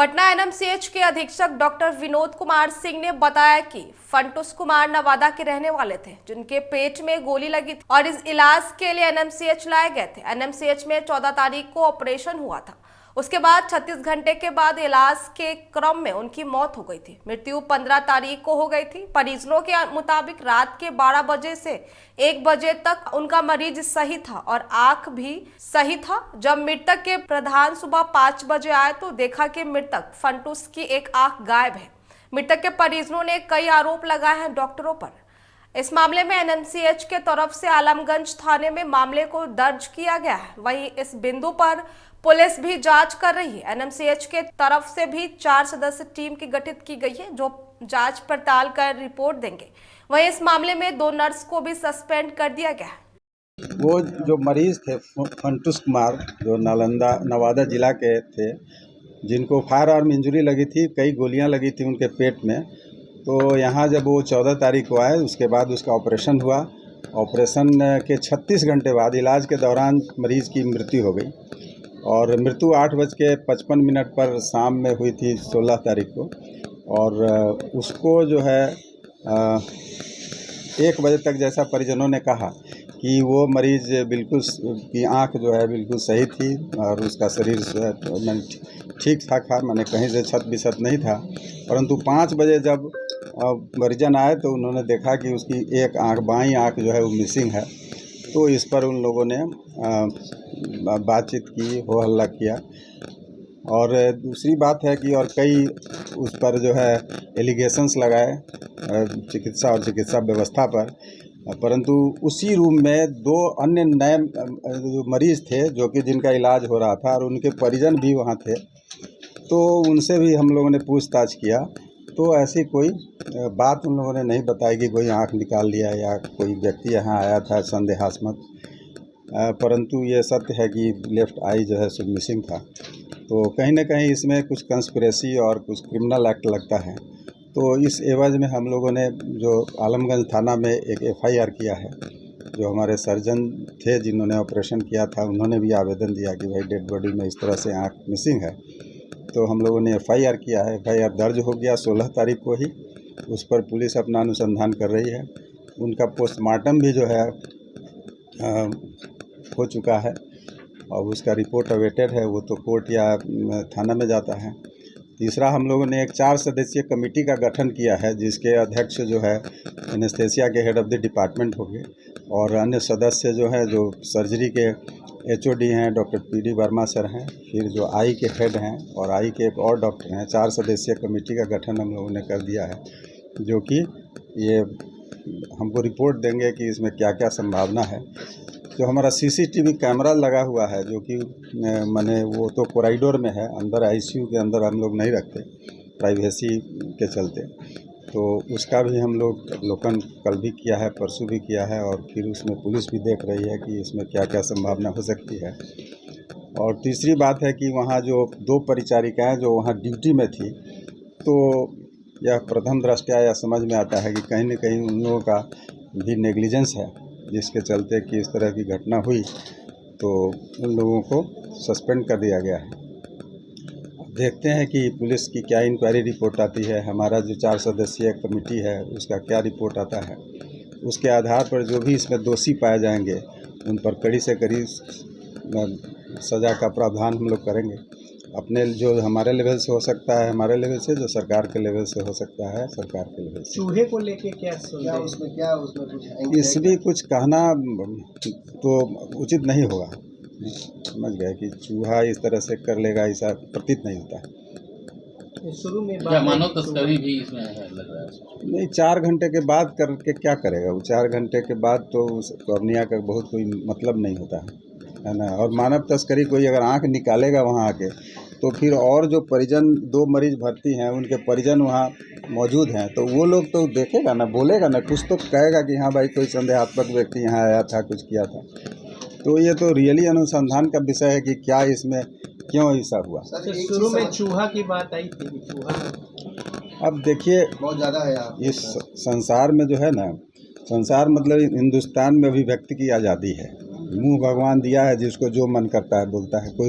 Patna NMCH के अधीक्षक doctor Vinod Kumar Singh ने बताया कि फंटूस कुमार नवादा के रहने वाले थे, जिनके पेट में गोली लगी थी और इस इलाज के लिए एनएमसीएच लाए गए थे। एनएमसीएच में 14 तारीख को ऑपरेशन हुआ था। उसके बाद 36 घंटे के बाद इलाज के क्रम में उनकी मौत हो गई थी। मृत्यु 15 तारीख को हो गई थी। परिजनों के मुताबिक रात के 12 बजे से 1 बजे तक उनका मरीज सही था और आंख भी सही था। जब मृतक के प्रधान सुबह 5 बजे आए तो देखा कि मृतक फंटूस की एक आंख गायब है। मृतक के परिजनों ने कई आरोप लगाए हैं डॉक्टरों पर। इस मामले में एनएमसीएच के तरफ से आलमगंज थाने में मामले को दर्ज किया गया है। वहीं इस बिंदु पर पुलिस भी जांच कर रही है। एनएमसीएच के तरफ से भी 4 सदस्य टीम की गठित की गई है, जो जांच पड़ताल कर रिपोर्ट देंगे। वहीं इस मामले में 2 नर्स को भी सस्पेंड कर दिया गया है। वो जो मरीज थे फंटूस कुमार, जो नवादा जिला के थे, जिनको फायर आर्म इंजरी लगी थी, कई गोलियां लगी थी उनके पेट में। तो यहाँ जब वो 14 तारीख को आए, उसके बाद उसका ऑपरेशन हुआ। ऑपरेशन के 36 घंटे बाद इलाज के दौरान मरीज़ की मृत्यु हो गई और मृत्यु 8:55 पर शाम में हुई थी 16 तारीख को। और उसको जो है 1 बजे तक, जैसा परिजनों ने कहा, कि वो मरीज़ बिल्कुल की आंख जो है बिल्कुल सही थी और उसका शरीर ठीक ठाक था, मैंने कहीं से छत बिछत नहीं था। परंतु 5 बजे जब परिजन आए तो उन्होंने देखा कि उसकी एक आंख, बाईं आंख जो है वो मिसिंग है। तो इस पर उन लोगों ने बातचीत की, हो हल्ला किया। और दूसरी बात है कि और कई उस पर जो है एलिगेशंस लगाए चिकित्सा और चिकित्सा व्यवस्था पर। परंतु उसी रूम में 2 अन्य नए मरीज़ थे जो कि जिनका इलाज हो रहा था और उनके परिजन भी वहाँ थे। तो उनसे भी हम लोगों ने पूछताछ किया तो ऐसी कोई बात उन लोगों ने नहीं बताई कि कोई आंख निकाल लिया या कोई व्यक्ति यहाँ आया था संदेहास्पद। परंतु ये सत्य है कि लेफ्ट आई जो है सो मिसिंग था। तो कहीं ना कहीं इसमें कुछ कंस्पिरेसी और कुछ क्रिमिनल एक्ट लगता है। तो इस एवज में हम लोगों ने जो आलमगंज थाना में एक FIR किया है। जो हमारे सर्जन थे जिन्होंने ऑपरेशन किया था, उन्होंने भी आवेदन दिया कि भाई डेड बॉडी में इस तरह से आँख मिसिंग है। तो हम लोगों ने FIR किया है। FIR दर्ज हो गया 16 तारीख को ही। उस पर पुलिस अपना अनुसंधान कर रही है। उनका पोस्टमार्टम भी जो है हो चुका है और उसका रिपोर्ट अवेटेड है। वो तो कोर्ट या थाना में जाता है। तीसरा, हम लोगों ने एक 4 सदस्यीय कमेटी का गठन किया है, जिसके अध्यक्ष जो है एनेस्थेसिया के हेड ऑफ द डिपार्टमेंट होंगे और अन्य सदस्य जो है, जो सर्जरी के HOD हैं, डॉक्टर PD वर्मा सर हैं, फिर जो आई के हेड हैं और आई के एक और डॉक्टर हैं। 4 सदस्यीय कमेटी का गठन हम लोगों ने कर दिया है, जो कि ये हमको रिपोर्ट देंगे कि इसमें क्या क्या संभावना है। जो हमारा CCTV कैमरा लगा हुआ है, जो कि मैंने वो तो कॉरिडोर में है, अंदर ICU के अंदर हम लोग नहीं रखते प्राइवेसी के चलते। तो उसका भी हम लोग अवलोकन कल भी किया है, परसों भी किया है और फिर उसमें पुलिस भी देख रही है कि इसमें क्या क्या संभावना हो सकती है। और तीसरी बात है कि वहाँ जो 2 परिचारिकाएँ जो वहाँ ड्यूटी में थी, तो यह प्रथम दृष्टया यह समझ में आता है कि कहीं न कहीं उन लोगों का भी नेग्लिजेंस है, जिसके चलते कि इस तरह की घटना हुई। तो उन लोगों को सस्पेंड कर दिया गया है। देखते हैं कि पुलिस की क्या इंक्वायरी रिपोर्ट आती है। हमारा जो 4 सदस्यीय कमेटी है उसका क्या रिपोर्ट आता है। उसके आधार पर जो भी इसमें दोषी पाए जाएंगे उन पर कड़ी से कड़ी सज़ा का प्रावधान हम लोग करेंगे। अपने जो हमारे लेवल से हो सकता है हमारे लेवल से, जो सरकार के लेवल से हो सकता है सरकार के लेवल से। चूहे को लेके क्या उसमें कुछ इसमें कुछ कहना तो उचित नहीं होगा। समझ गए कि चूहा इस तरह से कर लेगा, ऐसा प्रतीत नहीं होता है। शुरू में मानव तस्करी भी इसमें है, लग रहा है। नहीं, 4 घंटे के बाद करके क्या करेगा वो? 4 घंटे के बाद तो उस कॉर्निया का बहुत कोई मतलब नहीं होता है ना। और मानव तस्करी, कोई अगर आंख निकालेगा वहाँ आके, तो फिर और जो परिजन 2 मरीज भर्ती हैं, उनके परिजन वहाँ मौजूद हैं, तो वो लोग तो देखेगा ना, बोलेगा ना, कुछ तो कहेगा कि हाँ भाई कोई संदेहात्मक व्यक्ति यहाँ आया था, कुछ किया था। तो ये तो रियली अनुसंधान का विषय है कि क्या इसमें क्यों ऐसा हुआ। शुरू में चूहा की बात आई थी, चूहा अब देखिए, बहुत ज़्यादा है यहाँ इस संसार में जो है ना, संसार मतलब हिंदुस्तान में अभिव्यक्ति की आज़ादी है। मुंह भगवान दिया है, जिसको जो मन करता है बोलता है। कोई